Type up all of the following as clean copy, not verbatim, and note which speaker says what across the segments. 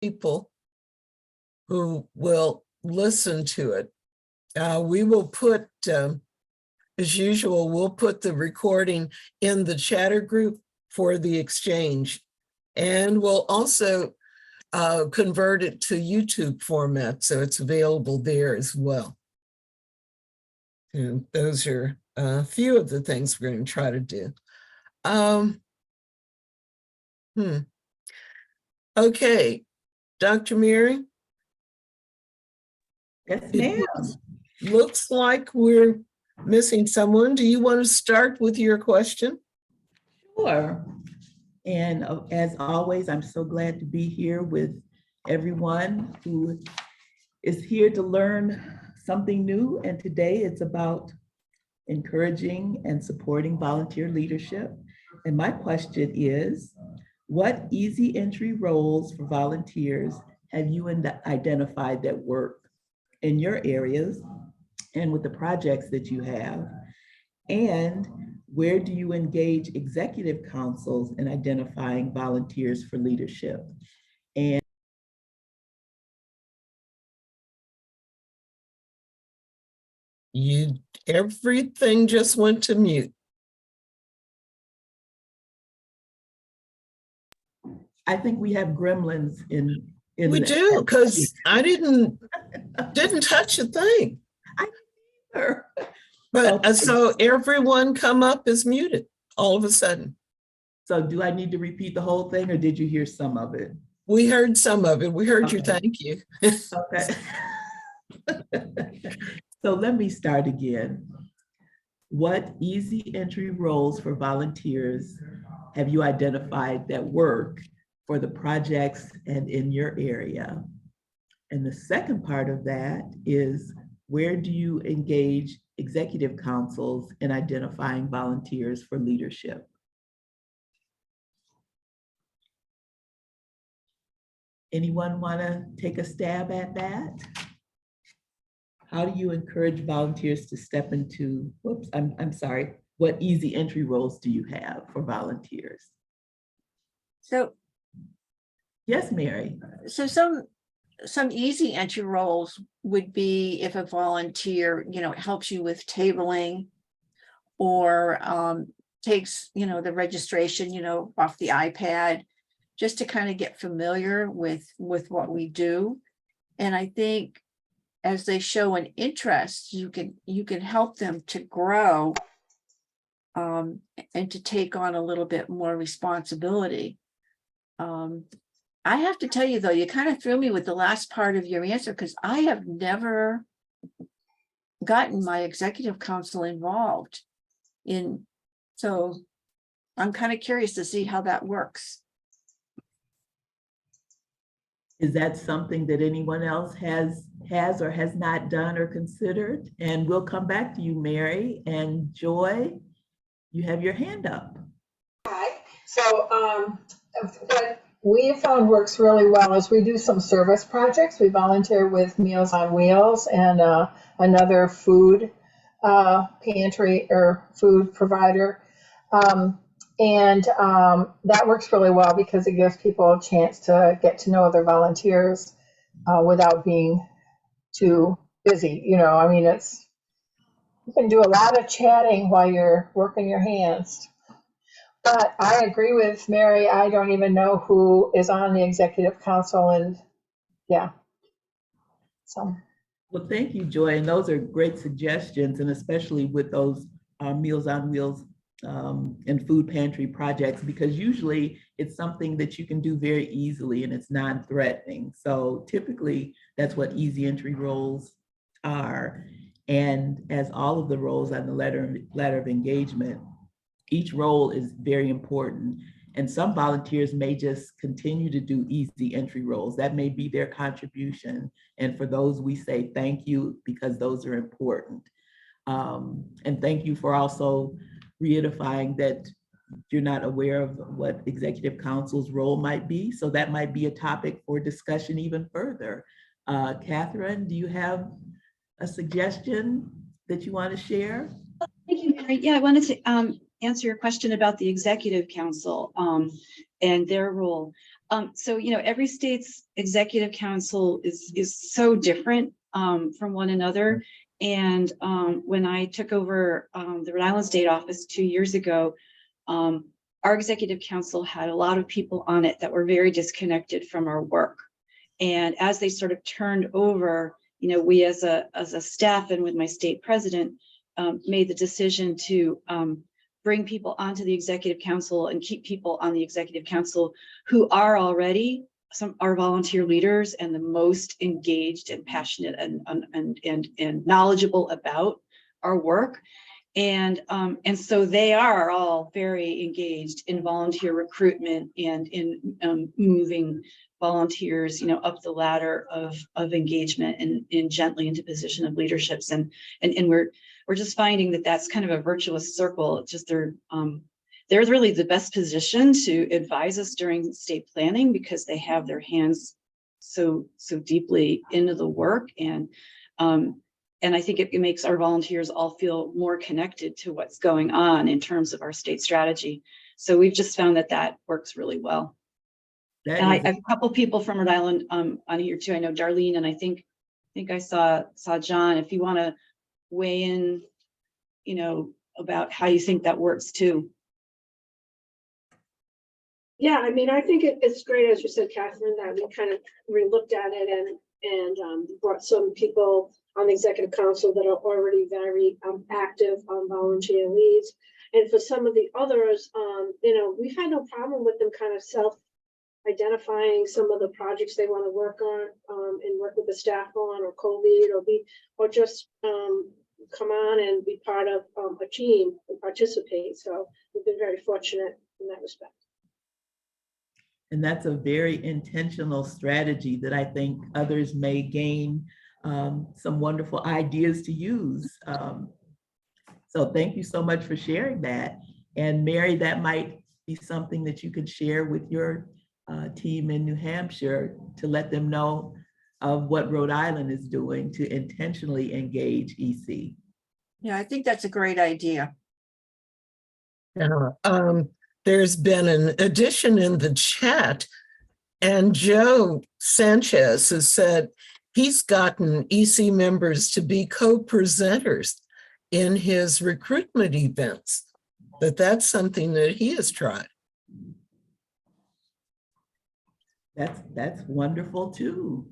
Speaker 1: people who will listen to it. We will put, as usual, we'll put the recording in the chatter group for the exchange. And we'll also convert it to YouTube format, so it's available there as well. And those are a few of the things we're going to try to do. Okay, Dr. Mary?
Speaker 2: Yes, ma'am.
Speaker 1: Looks like we're missing someone. Do you want to start with your question?
Speaker 2: Sure. And as always, I'm so glad to be here with everyone who is here to learn something new. And today it's about encouraging and supporting volunteer leadership. And my question is, what easy entry roles for volunteers have you identified that work in your areas and with the projects that you have? And where do you engage executive councils in identifying volunteers for leadership? And
Speaker 1: Everything just went to mute.
Speaker 2: I think we have gremlins in
Speaker 1: We do, because I didn't touch a thing. But so everyone come up is muted all of a sudden.
Speaker 2: So do I need to repeat the whole thing, or did you hear some of it?
Speaker 1: We heard some of it. We heard
Speaker 2: Okay.
Speaker 1: you. Thank you.
Speaker 2: Okay. So let me start again. What easy entry roles for volunteers have you identified that work for the projects and in your area? And the second part of that is, where do you engage executive councils in identifying volunteers for leadership? Anyone want to take a stab at that? How do you encourage volunteers to step into, whoops, I'm sorry, what easy entry roles do you have for volunteers?
Speaker 3: So,
Speaker 2: Yes, Mary.
Speaker 3: so some easy entry roles would be if a volunteer, helps you with tabling or takes, the registration, off the iPad, just to kind of get familiar with what we do. And I think as they show an interest, you can help them to grow and to take on a little bit more responsibility. I have to tell you, though, you kind of threw me with the last part of your answer, because I have never gotten my executive council involved so I'm kind of curious to see how that works.
Speaker 2: Is that something that anyone else has or has not done or considered? And we'll come back to you, Mary. And Joy, you have your hand up.
Speaker 4: Hi. So what we have found works really well is we do some service projects. We volunteer with Meals on Wheels and another food pantry or food provider. That works really well because it gives people a chance to get to know other volunteers without being too busy. You can do a lot of chatting while you're working your hands. But I agree with Mary. I don't even know who is on the executive council, and yeah. So.
Speaker 2: Well, thank you, Joy. And those are great suggestions, and especially with those Meals on Wheels and food pantry projects, because usually it's something that you can do very easily and it's non-threatening. So typically that's what easy entry roles are. And as all of the roles on the letter of engagement, each role is very important. And some volunteers may just continue to do easy entry roles. That may be their contribution. And for those, we say thank you, because those are important. And thank you for also reiterating that you're not aware of what executive council's role might be. So that might be a topic for discussion even further. Catherine, do you have a suggestion that you want to share?
Speaker 5: Thank you, Mary. Yeah, I wanted to answer your question about the executive council and their role. So, every state's executive council is so different from one another. And when I took over the Rhode Island State office 2 years ago, our executive council had a lot of people on it that were very disconnected from our work. And as they sort of turned over, we as a staff and with my state president made the decision to bring people onto the executive council and keep people on the executive council who are already our volunteer leaders and the most engaged and passionate and knowledgeable about our work. And so they are all very engaged in volunteer recruitment and in moving volunteers, up the ladder of engagement and gently into position of leaderships. And we're just finding that that's kind of a virtuous circle. It's just they're really the best position to advise us during state planning because they have their hands so deeply into the work. And I think it makes our volunteers all feel more connected to what's going on in terms of our state strategy. So we've just found that works really well. And I have a couple people from Rhode Island on here too. I know Darlene, and I think I saw John. If you want to weigh in, about how you think that works too.
Speaker 6: Yeah, I mean, I think it's great, as you said, Catherine, that we kind of re-looked at it and brought some people on the executive council that are already very active on volunteer leads. And for some of the others, we've had no problem with them kind of self-identifying some of the projects they want to work on and work with the staff on, or co-lead, or just come on and be part of a team and participate. So we've been very fortunate in that respect.
Speaker 2: And that's a very intentional strategy that I think others may gain some wonderful ideas to use. So thank you so much for sharing that. And Mary, that might be something that you could share with your team in New Hampshire to let them know of what Rhode Island is doing to intentionally engage EC.
Speaker 3: Yeah, I think that's a great idea.
Speaker 1: Yeah, there's been an addition in the chat, and Joe Sanchez has said he's gotten EC members to be co-presenters in his recruitment events, that's something that he has tried.
Speaker 2: That's wonderful too.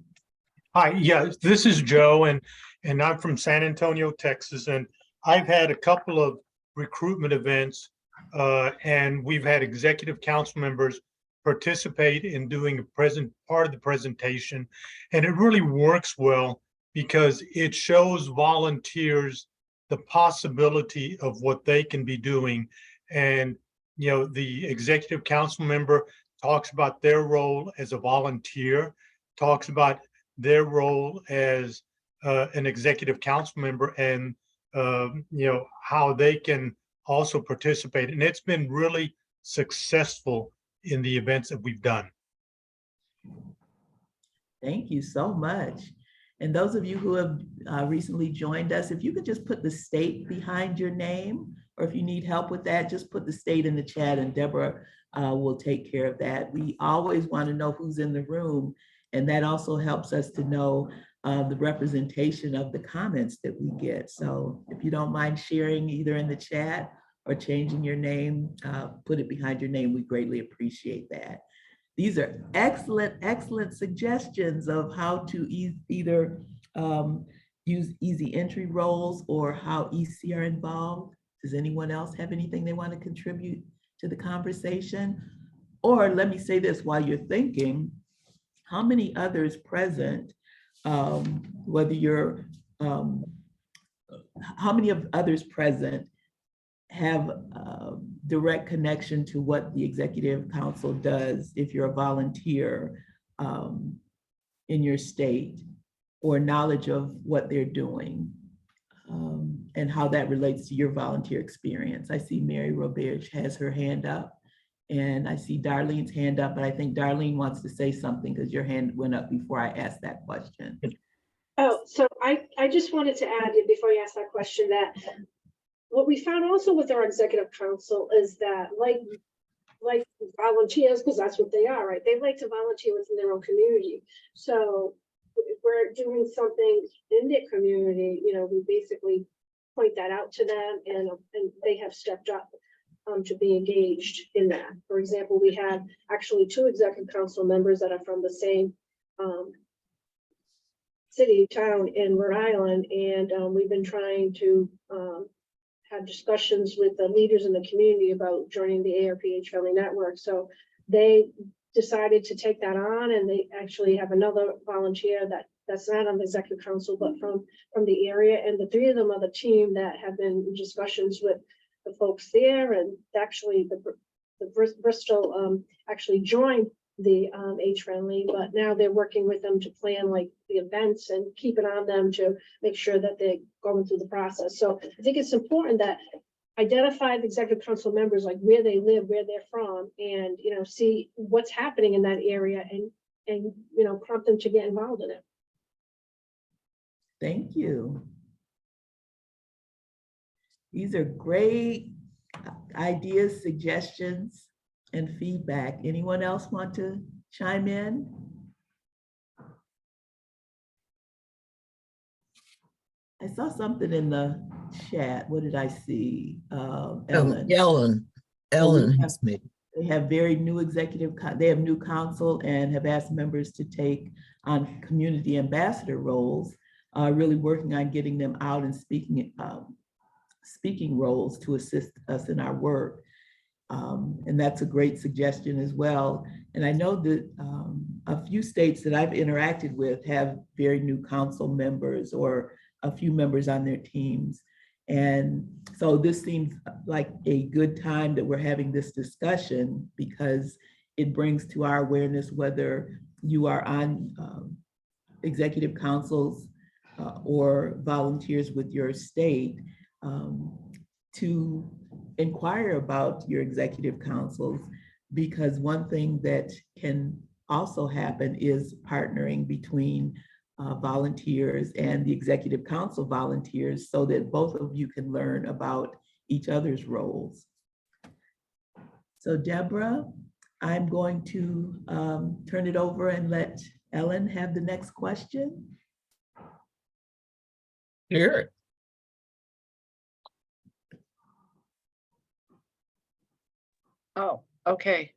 Speaker 7: Hi, yeah, this is Joe, and I'm from San Antonio, Texas, and I've had a couple of recruitment events, and we've had executive council members participate in doing a part of the presentation, and it really works well because it shows volunteers the possibility of what they can be doing. And the executive council member talks about their role as a volunteer, talks about their role as an executive council member, and how they can also participate. And it's been really successful in the events that we've done.
Speaker 2: Thank you so much. And those of you who have recently joined us, if you could just put the state behind your name, or if you need help with that, just put the state in the chat and Deborah will take care of that. We always want to know who's in the room, and that also helps us to know the representation of the comments that we get. So if you don't mind sharing either in the chat or changing your name, put it behind your name, we greatly appreciate that. These are excellent suggestions of how to either use easy entry roles or how EC are involved. Does anyone else have anything they want to contribute to the conversation? Or let me say this while you're thinking, how many others present, how many of others present have direct connection to what the executive council does if you're a volunteer in your state, or knowledge of what they're doing and how that relates to your volunteer experience? I see Mary Roberge has her hand up, and I see Darlene's hand up, but I think Darlene wants to say something because your hand went up before I asked that question.
Speaker 6: Oh, so I just wanted to add before you ask that question that what we found also with our executive council is that, like like volunteers, because that's what they are, right? They like to volunteer within their own community. So if we're doing something in their community, we basically point that out to them, and they have stepped up to be engaged in that. For example, we have actually 2 executive council members that are from the same city, town in Rhode Island, and we've been trying to have discussions with the leaders in the community about joining the ARPH Family Network. So they decided to take that on, and they actually have another volunteer that's not on the executive council, but from the area. And the 3 of them are the team that have been in discussions with the folks there. And actually the Bristol actually joined the Age Friendly, but now they're working with them to plan like the events and keep it on them to make sure that they're going through the process. So I think it's important that identify the executive council members, like where they live, where they're from, and see what's happening in that area, and prompt them to get involved in it.
Speaker 2: Thank you. These are great ideas, suggestions, and feedback. Anyone else want to chime in? I saw something in the chat. What did I see? Ellen.
Speaker 1: Ellen has made.
Speaker 2: They have very new they have new council and have asked members to take on community ambassador roles, really working on getting them out and speaking roles to assist us in our work. And that's a great suggestion as well. And I know that a few states that I've interacted with have very new council members or a few members on their teams. And so this seems like a good time that we're having this discussion, because it brings to our awareness whether you are on executive councils or volunteers with your state, to inquire about your executive councils, because one thing that can also happen is partnering between volunteers and the executive council volunteers, so that both of you can learn about each other's roles. So Deborah, I'm going to turn it over and let Ellen have the next question.
Speaker 1: Sure.
Speaker 8: Oh, okay.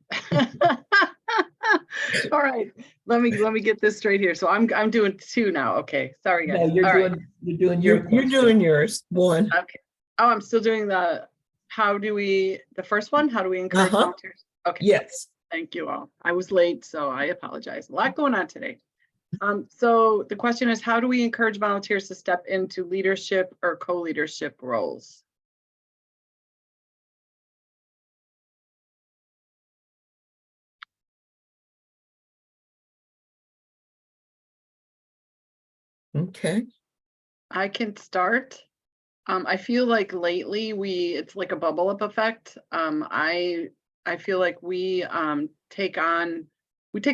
Speaker 8: All right, let me get this straight here. So I'm doing 2 now. Okay, sorry guys.
Speaker 2: No, you're
Speaker 8: All right.
Speaker 2: doing
Speaker 1: You're
Speaker 2: question.
Speaker 1: doing yours. 1.
Speaker 8: Okay. Oh, I'm still doing the first one? How do we encourage volunteers? Okay.
Speaker 1: Yes.
Speaker 8: Thank you all. I was late, so I apologize. A lot going on today. So the question is, how do we encourage volunteers to step into leadership or co-leadership roles?
Speaker 1: Okay.
Speaker 8: I can start. I feel like lately it's like a bubble up effect. I feel like we take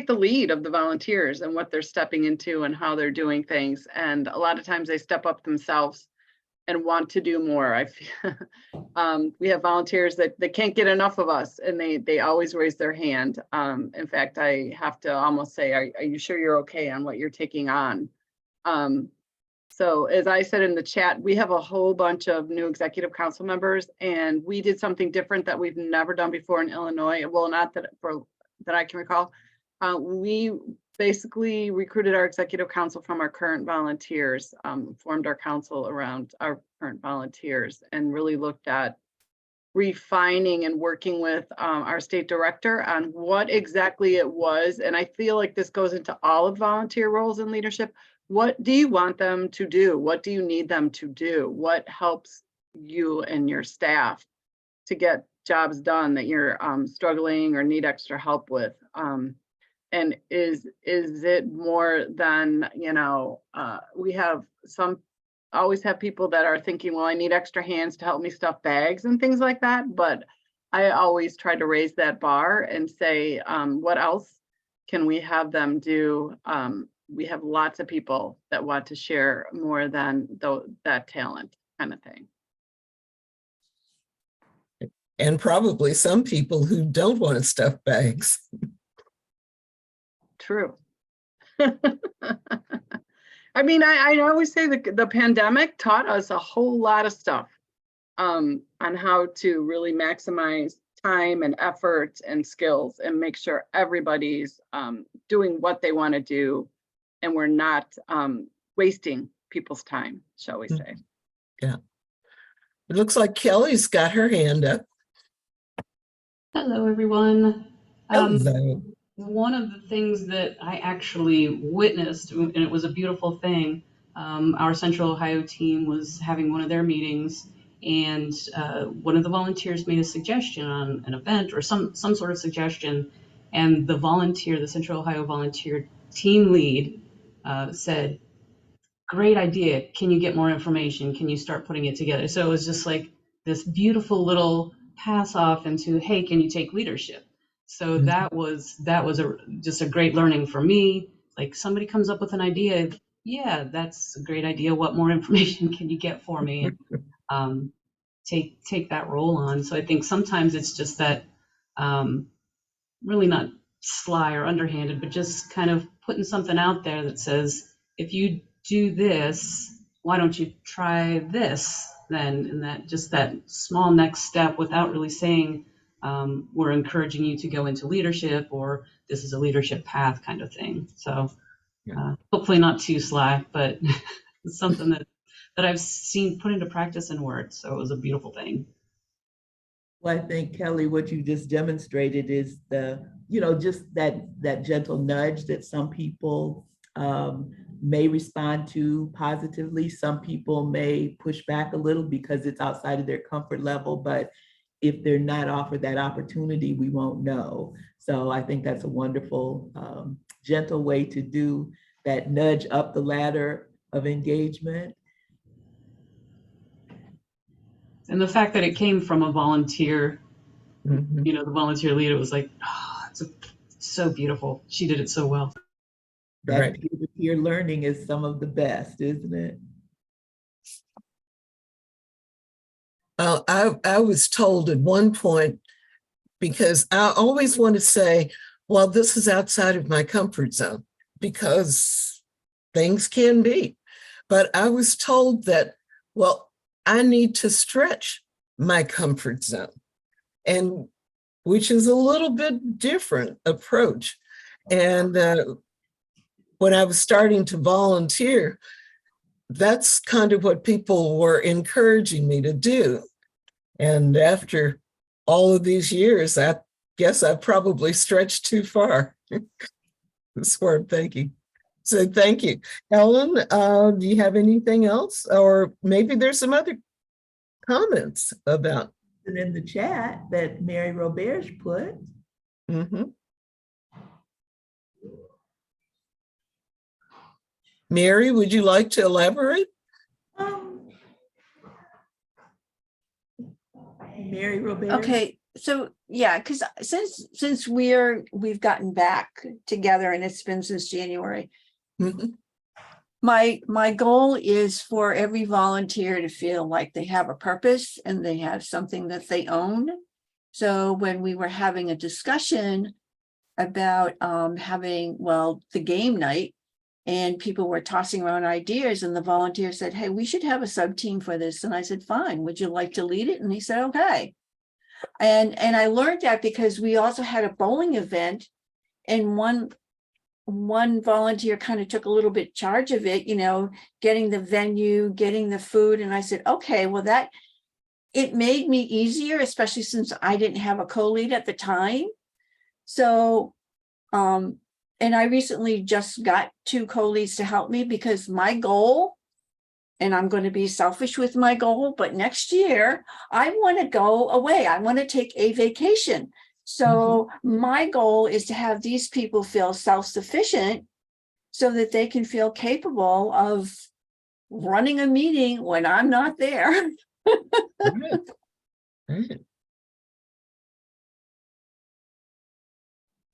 Speaker 8: the lead of the volunteers and what they're stepping into and how they're doing things. And a lot of times they step up themselves and want to do more. I feel we have volunteers that they can't get enough of us, and they always raise their hand. In fact, I have to almost say, are you sure you're okay on what you're taking on? So as I said in the chat, we have a whole bunch of new executive council members, and we did something different that we've never done before in Illinois. Well, not that I can recall. We basically recruited our executive council from our current volunteers, formed our council around our current volunteers, and really looked at refining and working with our state director on what exactly it was. And I feel like this goes into all of volunteer roles in leadership. What do you want them to do? What do you need them to do? What helps you and your staff to get jobs done that you're struggling or need extra help with? And is it more than, we have always have people that are thinking, well, I need extra hands to help me stuff bags and things like that. But I always try to raise that bar and say, what else can we have them do? We have lots of people that want to share more than that talent kind of thing.
Speaker 1: And probably some people who don't want to stuff bags.
Speaker 8: True. I mean, I always say the pandemic taught us a whole lot of stuff on how to really maximize time and effort and skills and make sure everybody's doing what they want to do and we're not wasting people's time, shall we say.
Speaker 1: Yeah. It looks like Kelly's got her hand up.
Speaker 9: Hello, everyone.
Speaker 1: Hello.
Speaker 9: One of the things that I actually witnessed, and it was a beautiful thing, our Central Ohio team was having one of their meetings, and one of the volunteers made a suggestion on an event or some sort of suggestion, and the Central Ohio volunteer team lead said, "Great idea. Can you get more information? Can you start putting it together?" So it was just like this beautiful little pass off into, hey, can you take leadership? So that was just a great learning for me. Like, somebody comes up with an idea, yeah, that's a great idea. What more information can you get for me? And take that role on. So I think sometimes it's just that really not sly or underhanded, but just kind of putting something out there that says, if you do this, why don't you try this then? And that just that small next step without really saying, we're encouraging you to go into leadership or this is a leadership path kind of thing. So hopefully not too sly, but it's something that I've seen put into practice and worked. So it was a beautiful thing.
Speaker 2: Well, I think, Kelly, what you just demonstrated is just that gentle nudge that some people may respond to positively. Some people may push back a little because it's outside of their comfort level, but if they're not offered that opportunity, we won't know. So I think that's a wonderful, gentle way to do that nudge up the ladder of engagement.
Speaker 9: And the fact that it came from a volunteer,
Speaker 1: Mhm.
Speaker 9: the volunteer leader was like, oh, it's so beautiful. She did it so well.
Speaker 2: That
Speaker 1: Right.
Speaker 2: peer-to-peer learning is some of the best, isn't it?
Speaker 1: I was told at one point, because I always want to say, well, this is outside of my comfort zone, because things can be. But I was told that, well, I need to stretch my comfort zone, and which is a little bit different approach. And when I was starting to volunteer, that's kind of what people were encouraging me to do. And after all of these years, I guess I probably stretched too far. That's what I'm thinking. So thank you. Ellen, do you have anything else? Or maybe there's some other comments about.
Speaker 2: And in the chat that Mary Roberge put.
Speaker 1: Mhm. Mary, would you like to elaborate?
Speaker 2: Mary Roberge.
Speaker 3: Okay, so yeah, because since we've gotten back together and it's been since January,
Speaker 1: Mhm.
Speaker 3: my goal is for every volunteer to feel like they have a purpose and they have something that they own. So when we were having a discussion about having, the game night, and people were tossing around ideas, and the volunteer said, hey, we should have a sub team for this. And I said, fine, would you like to lead it? And he said, okay. And I learned that because we also had a bowling event, and one volunteer kind of took a little bit charge of it, getting the venue, getting the food. And I said, okay, well, it made me easier, especially since I didn't have a co-lead at the time. So, and I recently just got 2 co-leads to help me, because my goal, and I'm going to be selfish with my goal, but next year I want to go away. I want to take a vacation. So my goal is to have these people feel self-sufficient so that they can feel capable of running a meeting when I'm not there.
Speaker 1: Right. Right.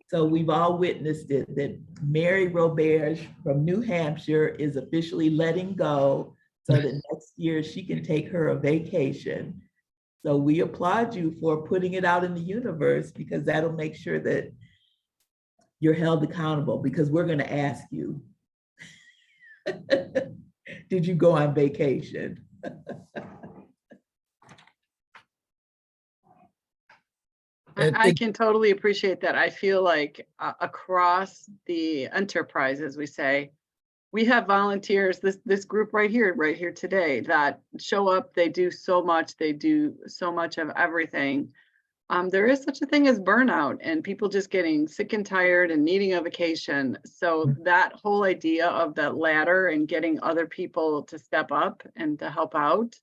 Speaker 2: So we've all witnessed it, that Mary Roberge from New Hampshire is officially letting go so that next year she can take her a vacation. So we applaud you for putting it out in the universe, because that'll make sure that you're held accountable, because we're going to ask you, did you go on vacation?
Speaker 8: I can totally appreciate that. I feel like across the enterprise, as we say, we have volunteers, this group right here today, that show up, they do so much of everything. There is such a thing as burnout and people just getting sick and tired and needing a vacation. So that whole idea of that ladder and getting other people to step up and to help out,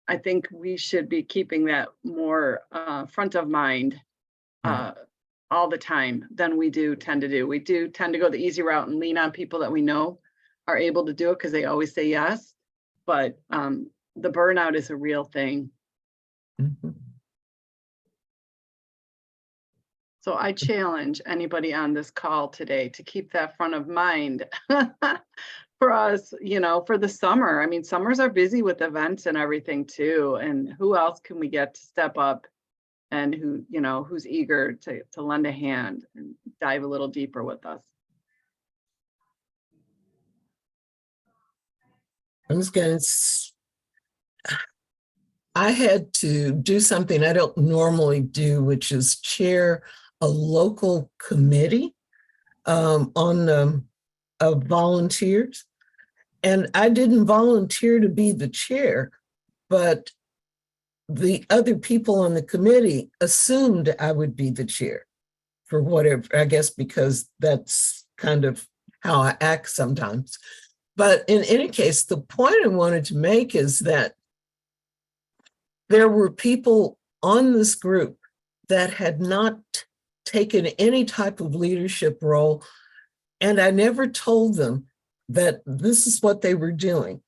Speaker 8: I think we should be keeping that more front of mind all the time than we do tend to do. We do tend to go the easy route and lean on people that we know are able to do it because they always say yes. But the burnout is a real thing.
Speaker 1: Mhm.
Speaker 8: So I challenge anybody on this call today to keep that front of mind for us, for the summer. I mean, summers are busy with events and everything too. And who else can we get to step up and who's eager to lend a hand and dive a little deeper with us?
Speaker 1: I'm just going to, I had to do something I don't normally do, which is chair a local committee on volunteers. And I didn't volunteer to be the chair, but the other people on the committee assumed I would be the chair for whatever, I guess, because that's kind of how I act sometimes. But in any case, the point I wanted to make is that there were people on this group that had not taken any type of leadership role, and I never told them that this is what they were doing.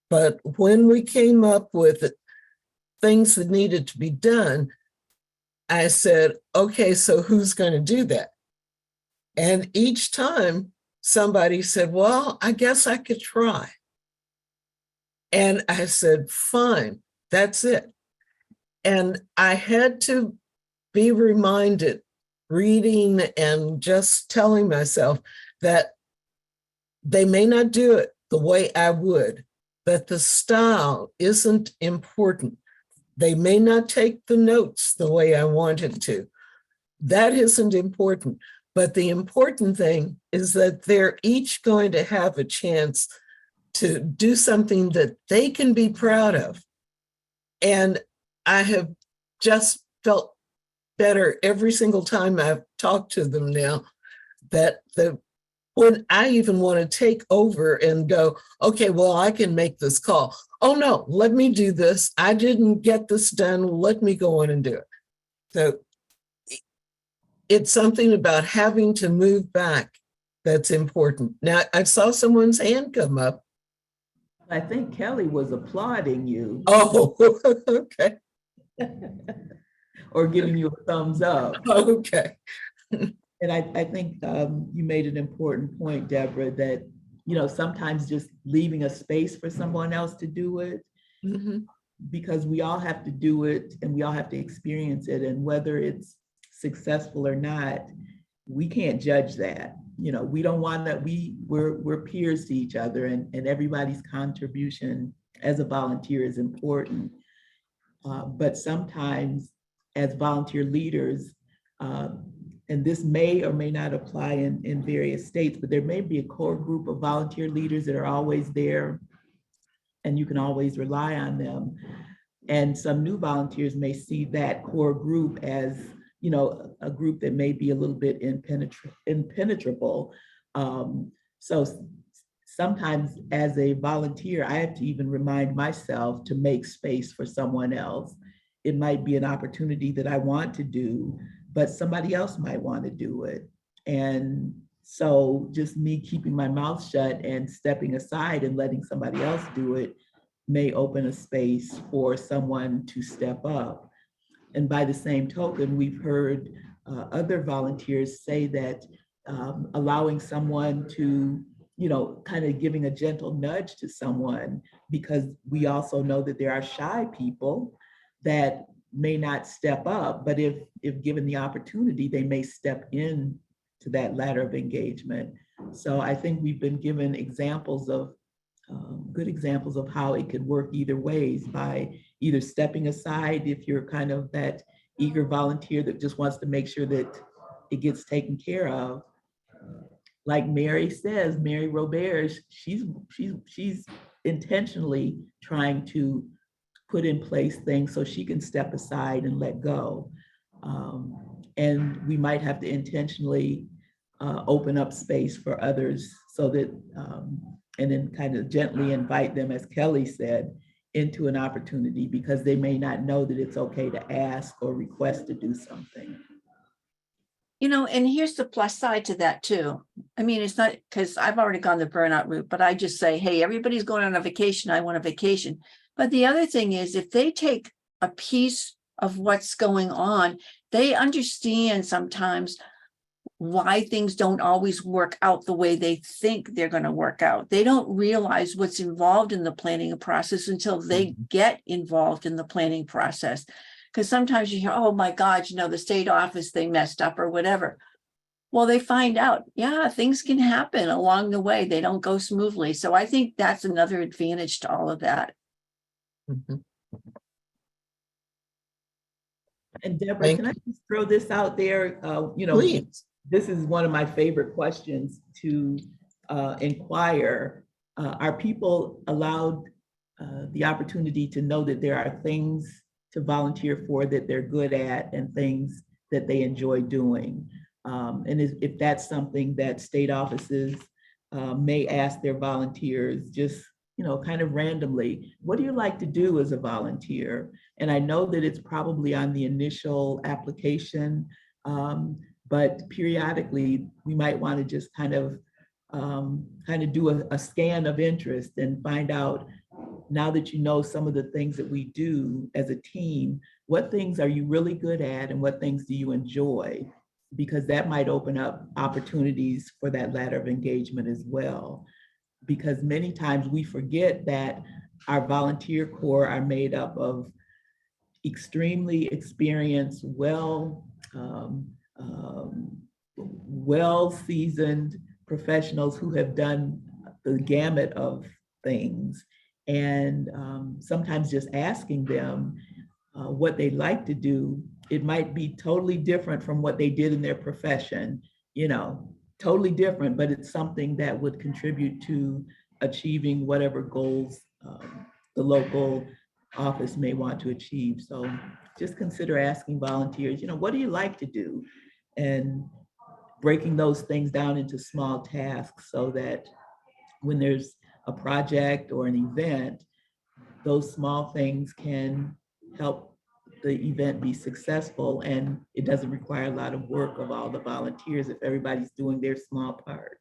Speaker 1: But when we came up with things that needed to be done, I said, okay, so who's going to do that? And each time somebody said, well, I guess I could try. And I said, fine, that's it. And I had to be reminded, reading and just telling myself that they may not do it the way I would, that the style isn't important. They may not take the notes the way I wanted to. That isn't important. But the important thing is that they're each going to have a chance to do something that they can be proud of. And I have just felt better every single time I've talked to them now, that when I even want to take over and go, okay, well, I can make this call. Oh no, let me do this. I didn't get this done. Let me go on and do it. So it's something about having to move back that's important. Now, I saw someone's hand come up.
Speaker 2: I think Kelly was applauding you.
Speaker 1: Oh, okay.
Speaker 2: Or giving you a thumbs up.
Speaker 1: Okay.
Speaker 2: And I think you made an important point, Deborah, that, sometimes just leaving a space for someone else to do it, because we all have to do it and we all have to experience it. And whether it's successful or not, we can't judge that. We don't want that. We're peers to each other, and everybody's contribution as a volunteer is important. But sometimes as volunteer leaders, and this may or may not apply in various states, but there may be a core group of volunteer leaders that are always there and you can always rely on them. And some new volunteers may see that core group as, a group that may be a little bit impenetrable. So sometimes as a volunteer, I have to even remind myself to make space for someone else. It might be an opportunity that I want to do, but somebody else might want to do it. And so just me keeping my mouth shut and stepping aside and letting somebody else do it may open a space for someone to step up. And by the same token, we've heard other volunteers say that allowing someone to, kind of giving a gentle nudge to someone, because we also know that there are shy people that may not step up, but if given the opportunity, they may step in to that ladder of engagement. So I think we've been given examples of good examples of how it could work either ways, by either stepping aside if you're kind of that eager volunteer that just wants to make sure that it gets taken care of. Like Mary says, Mary Robert, she's intentionally trying to put in place things so she can step aside and let go. And we might have to intentionally open up space for others so that, and then kind of gently invite them, as Kelly said, into an opportunity, because they may not know that it's okay to ask or request to do something.
Speaker 3: And here's the plus side to that too. I mean, it's not, because I've already gone the burnout route, but I just say, hey, everybody's going on a vacation. I want a vacation. But the other thing is, if they take a piece of what's going on, they understand sometimes why things don't always work out the way they think they're going to work out. They don't realize what's involved in the planning process until they get involved in the planning process. Because sometimes you hear, oh my God, the state office, they messed up or whatever. Well, they find out, yeah, things can happen along the way. They don't go smoothly. So I think that's another advantage to all of that.
Speaker 1: Mhm.
Speaker 2: And Deborah,
Speaker 1: Thank
Speaker 2: can I just throw this out there?
Speaker 1: Please.
Speaker 2: This is one of my favorite questions to inquire. Are people allowed the opportunity to know that there are things to volunteer for that they're good at and things that they enjoy doing? And if that's something that state offices may ask their volunteers, just kind of randomly, what do you like to do as a volunteer? And I know that it's probably on the initial application, but periodically we might want to just kind of do a scan of interest and find out, now that you know some of the things that we do as a team, what things are you really good at and what things do you enjoy? Because that might open up opportunities for that ladder of engagement as well. Because many times we forget that our volunteer corps are made up of extremely experienced, well-seasoned professionals who have done the gamut of things. And sometimes just asking them what they like to do, it might be totally different from what they did in their profession, totally different, but it's something that would contribute to achieving whatever goals the local office may want to achieve. So just consider asking volunteers, what do you like to do? And breaking those things down into small tasks so that when there's a project or an event, those small things can help the event be successful, and it doesn't require a lot of work of all the volunteers if everybody's doing their small part.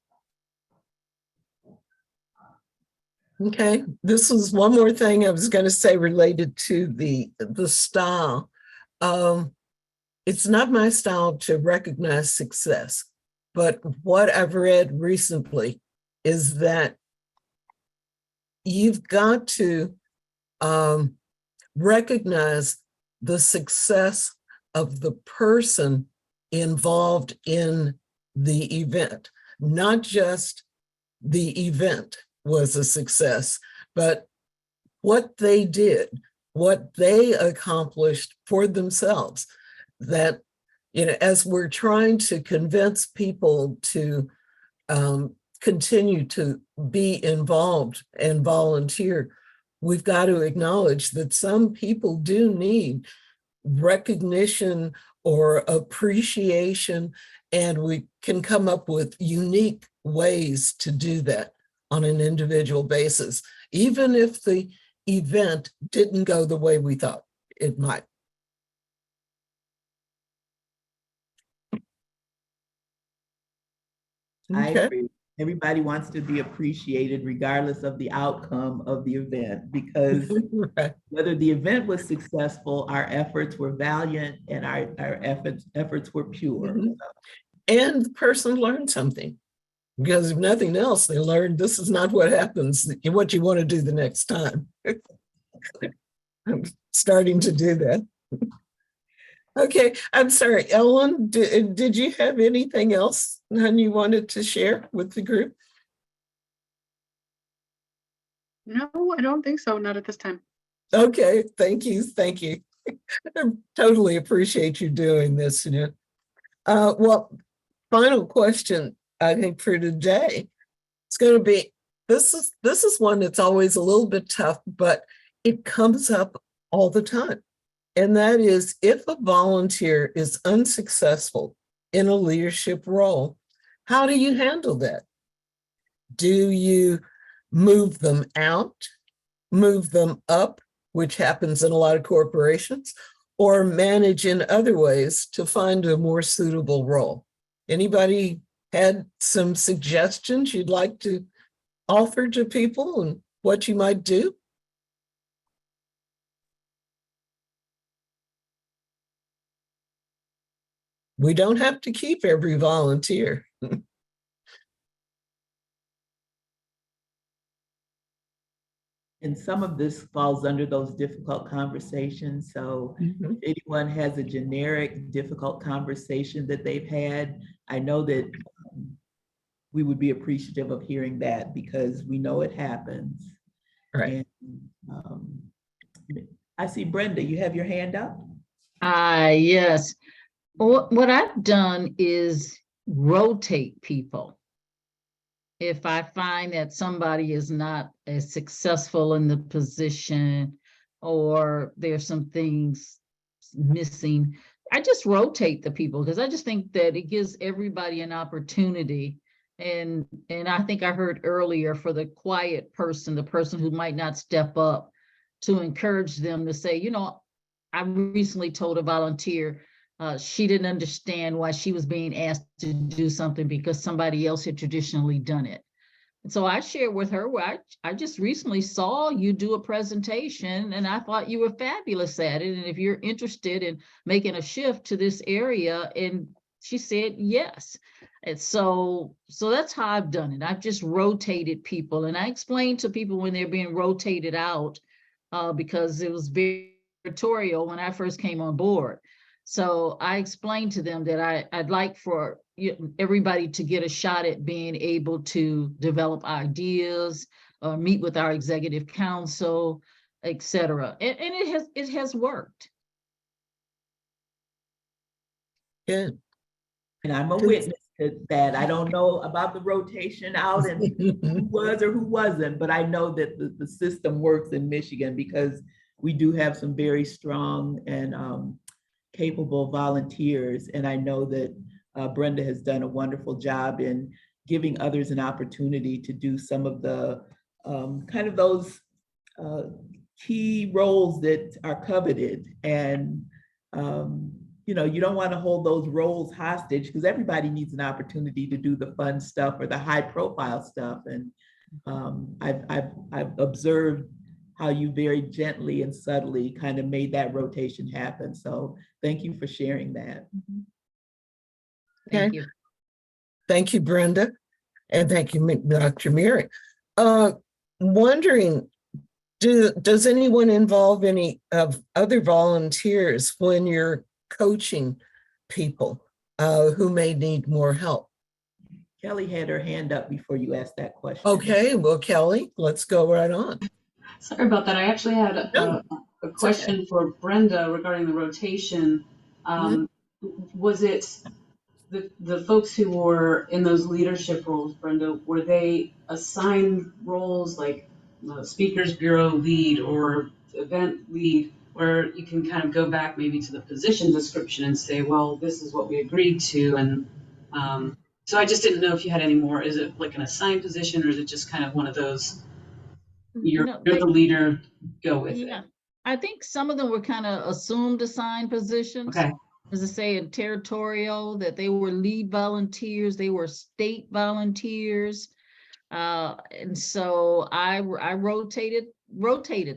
Speaker 1: Okay, this is one more thing I was going to say related to the style. It's not my style to recognize success, but what I've read recently is that you've got to recognize the success of the person involved in the event, not just the event was a success, but what they did, what they accomplished for themselves. That, as we're trying to convince people to continue to be involved and volunteer, we've got to acknowledge that some people do need recognition or appreciation, and we can come up with unique ways to do that on an individual basis, even if the event didn't go the way we thought it might.
Speaker 2: I
Speaker 1: Okay.
Speaker 2: agree. Everybody wants to be appreciated regardless of the outcome of the event, because
Speaker 1: Right.
Speaker 2: whether the event was successful, our efforts were valiant and our efforts were pure.
Speaker 1: Mhm. And the person learned something. Because if nothing else, they learned this is not what happens, what you want to do the next time. I'm starting to do that. Okay, I'm sorry, Ellen, did you have anything else, hon, you wanted to share with the group?
Speaker 8: No, I don't think so. Not at this time.
Speaker 1: Okay, thank you, thank you. I totally appreciate you doing this. Well, final question, I think, for today. It's going to be, this is one that's always a little bit tough, but it comes up all the time. And that is, if a volunteer is unsuccessful in a leadership role, how do you handle that? Do you move them out, move them up, which happens in a lot of corporations, or manage in other ways to find a more suitable role? Anybody had some suggestions you'd like to offer to people and what you might do? We don't have to keep every volunteer.
Speaker 2: And some of this falls under those difficult conversations. So if anyone has a generic difficult conversation that they've had, I know that we would be appreciative of hearing that, because we know it happens.
Speaker 1: Right.
Speaker 2: And I see Brenda, you have your hand up?
Speaker 10: Yes. What I've done is rotate people. If I find that somebody is not as successful in the position, or there's some things missing, I just rotate the people, because I just think that it gives everybody an opportunity. And I think I heard earlier, for the quiet person, the person who might not step up, to encourage them to say, I recently told a volunteer, she didn't understand why she was being asked to do something because somebody else had traditionally done it. And so I shared with her, well, I just recently saw you do a presentation and I thought you were fabulous at it. And if you're interested in making a shift to this area, and she said yes. And so that's how I've done it. I've just rotated people, and I explained to people when they're being rotated out, because it was very territorial when I first came on board. So I explained to them that I'd like for everybody to get a shot at being able to develop ideas, meet with our executive council, et cetera. And it has worked.
Speaker 1: Good.
Speaker 2: And I'm a witness to that. I don't know about the rotation out and who was or who wasn't, but I know that the system works in Michigan, because we do have some very strong and capable volunteers. And I know that Brenda has done a wonderful job in giving others an opportunity to do some of the kind of those key roles that are coveted. And you don't want to hold those roles hostage, because everybody needs an opportunity to do the fun stuff or the high profile stuff. And I've observed how you very gently and subtly kind of made that rotation happen. So thank you for sharing that.
Speaker 10: Thank you.
Speaker 1: Thank you, Brenda. And thank you, Dr. Mary. Wondering, does anyone involve any of other volunteers when you're coaching people who may need more help?
Speaker 2: Kelly had her hand up before you asked that question.
Speaker 1: Okay, well, Kelly, let's go right on.
Speaker 9: Sorry about that. I actually had a question for Brenda regarding the rotation. Was it the folks who were in those leadership roles, Brenda, were they assigned roles like speakers bureau lead or event lead, where you can kind of go back maybe to the position description and say, well, this is what we agreed to? And so I just didn't know if you had any more. Is it like an assigned position, or is it just kind of one of those, you're the leader, go with it?
Speaker 10: I think some of them were kind of assumed assigned positions.
Speaker 9: Okay.
Speaker 10: As I say, in territorial, that they were lead volunteers, they were state volunteers. And so I rotated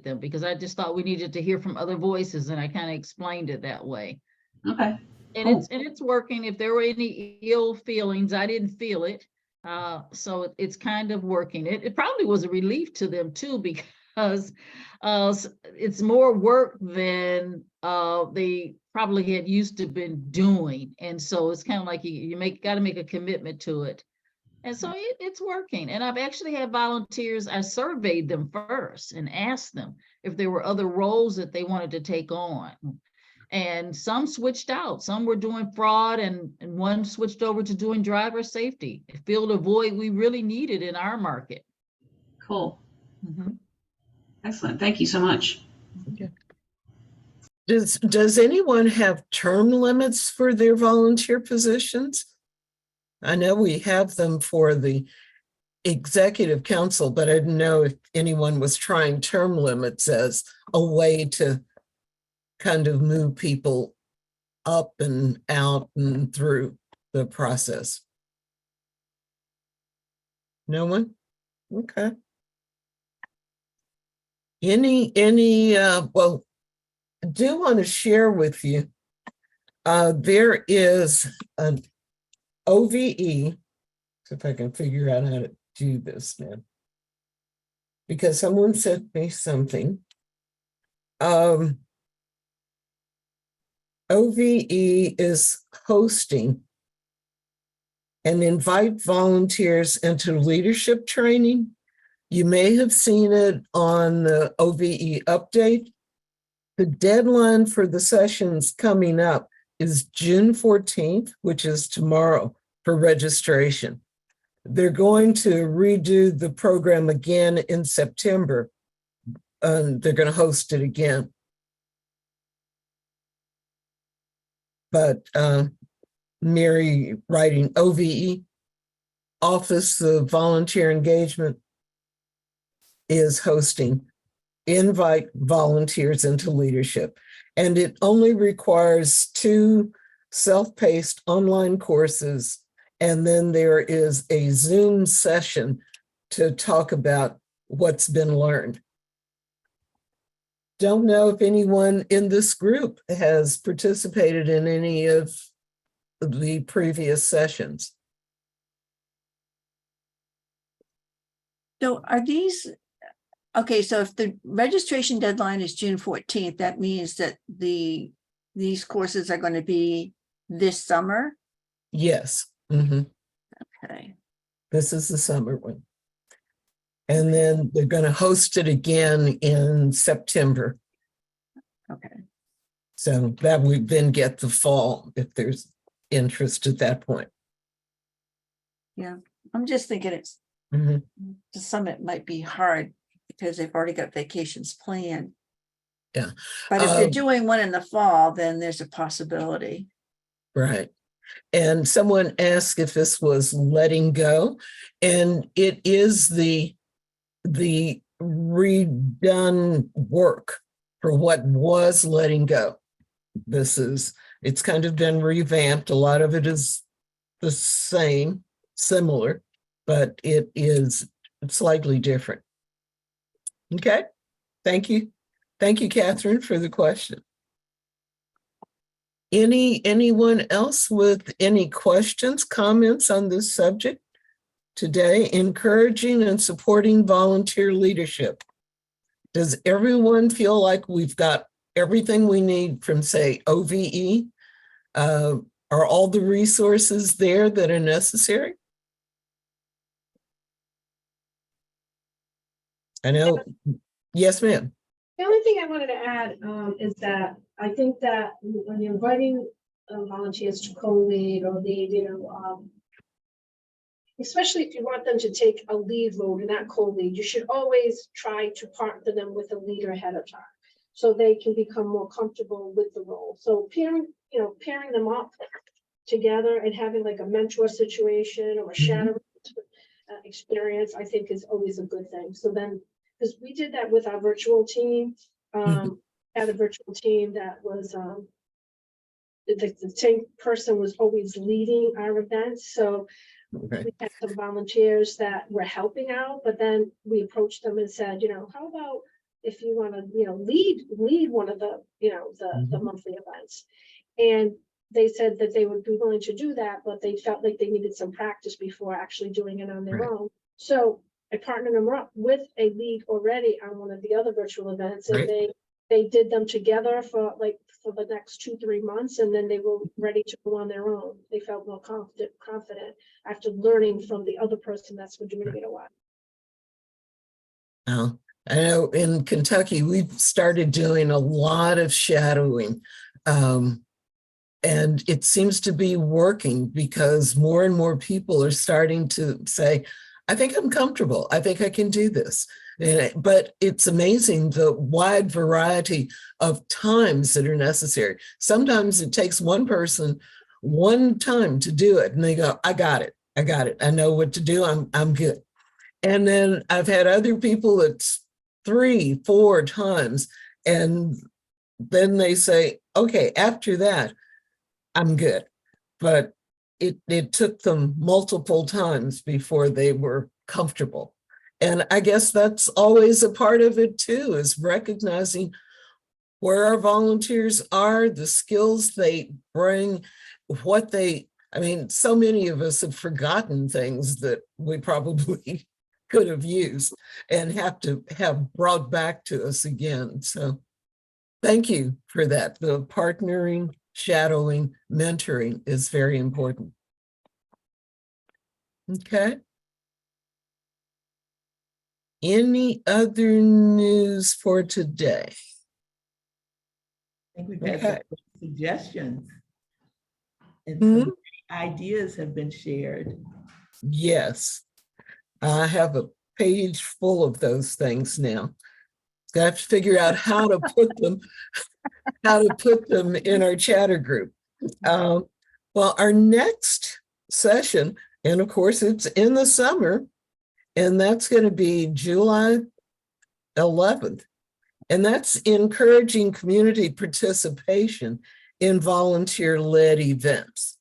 Speaker 10: them, because I just thought we needed to hear from other voices, and I kind of explained it that way.
Speaker 9: Okay.
Speaker 10: And it's working. If there were any ill feelings, I didn't feel it. So it's kind of working. It probably was a relief to them too, because it's more work than they probably had used to been doing. And so it's kind of like you got to make a commitment to it. And so it's working. And I've actually had volunteers, I surveyed them first and asked them if there were other roles that they wanted to take on. And some switched out. Some were doing fraud, and one switched over to doing driver safety, a field of void we really needed in our market.
Speaker 9: Cool.
Speaker 10: Mhm.
Speaker 9: Excellent. Thank you so much.
Speaker 1: Does anyone have term limits for their volunteer positions? I know we have them for the executive council, but I didn't know if anyone was trying term limits as a way to kind of move people up and out and through the process. No one? Okay. Well, I do want to share with you, there is an OVE, see if I can figure out how to do this now, because someone sent me something. OVE is hosting and invite volunteers into leadership training. You may have seen it on the OVE update. The deadline for the sessions coming up is June 14th, which is tomorrow, for registration. They're going to redo the program again in September. They're going to host it again. But Mary writing OVE, Office of Volunteer Engagement, is hosting invite volunteers into leadership. And it only requires 2 self-paced online courses. And then there is a Zoom session to talk about what's been learned. Don't know if anyone in this group has participated in any of the previous sessions.
Speaker 3: So are these, okay, so if the registration deadline is June 14th, that means that these courses are going to be this summer?
Speaker 1: Yes. Mhm.
Speaker 3: Okay.
Speaker 1: This is the summer one. And then they're going to host it again in September.
Speaker 3: Okay.
Speaker 1: So that would then get the fall if there's interest at that point.
Speaker 3: Yeah, I'm just thinking it's,
Speaker 1: Mhm.
Speaker 3: to some it might be hard because they've already got vacations planned.
Speaker 1: Yeah.
Speaker 3: But if they're doing one in the fall, then there's a possibility.
Speaker 1: Right. And someone asked if this was letting go, and it is the redone work for what was letting go. It's kind of been revamped. A lot of it is the same, similar, but it is slightly different. Okay, thank you. Thank you, Catherine, for the question. Anyone else with any questions, comments on this subject today? Encouraging and supporting volunteer leadership. Does everyone feel like we've got everything we need from, say, OVE? Are all the resources there that are necessary? I know. Yes, ma'am.
Speaker 6: The only thing I wanted to add is that I think that when you're inviting volunteers to co-lead or lead, especially if you want them to take a lead role and not co-lead, you should always try to partner them with a leader ahead of time so they can become more comfortable with the role. So pairing them up together and having like a mentor situation or a shadow experience, I think is always a good thing. So then, because we did that with our virtual team, had a virtual team that was the same person was always leading our events. So
Speaker 1: Okay.
Speaker 6: we had some volunteers that were helping out, but then we approached them and said, how about if you want to, lead one of the, the monthly events. And they said that they would be willing to do that, but they felt like they needed some practice before actually doing it on their
Speaker 1: Right.
Speaker 6: own. So I partnered them up with a league already on one of the other virtual events, and
Speaker 1: Right.
Speaker 6: they did them together for the next 2-3 months, and then they were ready to go on their own. They felt more confident after learning from the other person that's been doing it a while.
Speaker 1: I know in Kentucky, we've started doing a lot of shadowing. And it seems to be working because more and more people are starting to say, I think I'm comfortable. I think I can do this. But it's amazing the wide variety of times that are necessary. Sometimes it takes one person one time to do it and they go, I got it. I got it. I know what to do. I'm good. And then I've had other people that's 3-4 times. And then they say, okay, after that, I'm good. But it took them multiple times before they were comfortable. And I guess that's always a part of it too, is recognizing where our volunteers are, the skills they bring, I mean, so many of us have forgotten things that we probably could have used and have to have brought back to us again. So thank you for that. The partnering, shadowing, mentoring is very important. Okay. Any other news for today?
Speaker 2: I think we've had some
Speaker 1: Okay.
Speaker 2: great suggestions. And
Speaker 1: Hmm?
Speaker 2: some great ideas have been shared.
Speaker 1: Yes. I have a page full of those things now. I have to figure out how to put them, in our chatter group. Well, our next session, and of course it's in the summer, and that's going to be July 11th. And that's encouraging community participation in volunteer-led events.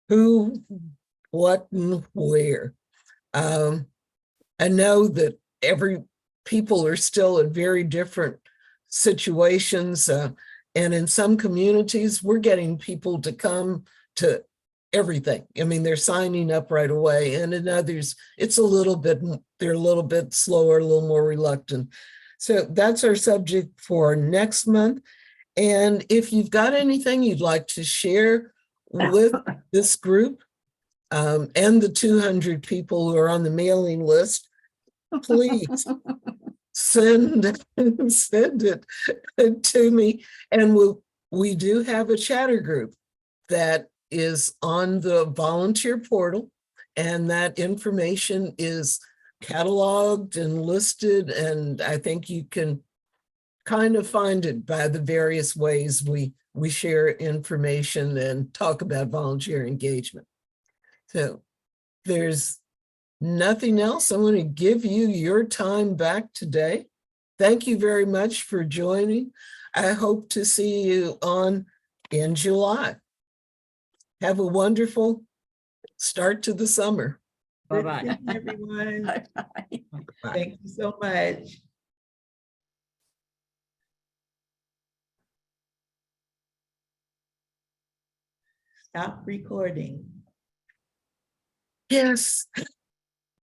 Speaker 1: Who, what, and where. I know that people are still in very different situations. And in some communities, we're getting people to come to everything. I mean, they're signing up right away. And in others, they're a little bit slower, a little more reluctant. So that's our subject for next month. And if you've got anything you'd like to share with this group and the 200 people who are on the mailing list, please send it to me. And we do have a chatter group that is on the volunteer portal, and that information is cataloged and listed, and I think you can kind of find it by the various ways we share information and talk about volunteer engagement. So there's nothing else. I want to give you your time back today. Thank you very much for joining. I hope to see you in July. Have a wonderful start to the summer.
Speaker 2: Good
Speaker 10: Bye-bye.
Speaker 2: seeing everyone.
Speaker 3: Bye-bye.
Speaker 2: Thank you so much. Stop recording.
Speaker 1: Yes.